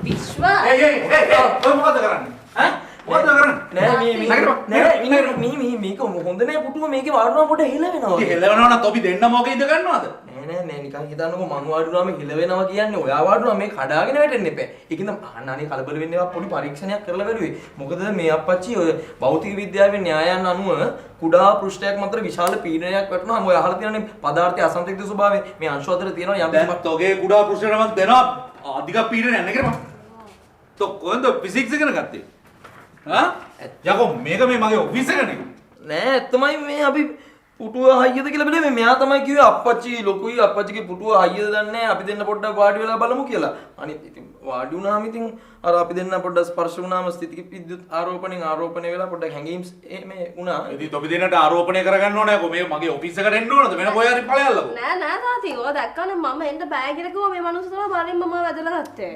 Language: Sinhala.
විශ්ව ඔය මොකද කරන්නේ? ඈ? මොකද කරන්නේ? නෑ මේක හොඳ නෑ පුටුව මේකේ වාඩුණා පොඩ හිල වෙනවා. ඉතින් හෙලවෙනවා නම් තොපි දෙන්නම ඔක ඉඳ ගන්නවද? නෑ නිකන් හිතන්නකෝ මං වාඩුණාම හිල වෙනවා කියන්නේ ඔයා වාඩුණා මේ කඩාගෙන වැටෙන්න එපා. ඒකින්ද අනේ කලබල වෙන්න එපා පොඩි පරීක්ෂණයක් කරලා බැලුවේ. මොකද මේ අප්පච්චි ඔය භෞතික විද්‍යාවේ න්‍යායයන් අනුව කුඩා පෘෂ්ඨයක් මත විශාල පීඩනයක් වැටෙනවා. ඔය අහලා තියෙනනේ පදාර්ථයේ අසන්තුලිත ස්වභාවය. මේ අංශු අතර තියෙනවා යම් දැන් තෝගේ කුඩා පුරුෂයන්ට මම දෙනවා අධික පීඩනයක් නේ කරපන්. තෝ කොහෙන්ද ෆිසික්ස් ඉගෙන ගත්තේ? හා? යකෝ මේක මේ මගේ ඔෆිස් එකනේ. නෑ ඇත්තමයි මේ අපි පුටුව හයියද කියලා බැලුවේ මෙයා තමයි කිව්වේ අප්පච්චි ලොකුයි අප්පච්චිගේ පුටුව හයියද දන්නේ නැහැ අපි දෙන්න පොඩ්ඩක් වාඩි වෙලා බලමු කියලා. අනිත් ඉතින් වාඩි වුණාම ඉතින් අර අපි දෙන්න පොඩ්ඩක් ස්පර්ශ වුණාම ස්ථිතික විද්‍යුත් ආරෝපණය වෙලා පොඩ්ඩක් හැංගීම් මේ වුණා. ඉතින් තොපි දෙන්නට ආරෝපණය කරගන්න ඕනේ කො මේ මගේ ඔෆිස් එකට එන්න ඕනද වෙන කොහේ හරි ඵලයල්ලකෝ. නෑ තාත්ති ඔය දැක්කනේ මම එන්න බෑ කියලා කිව්වා මේ මනුස්සයා තමයි බලින් මම වැදලා ගත්තේ.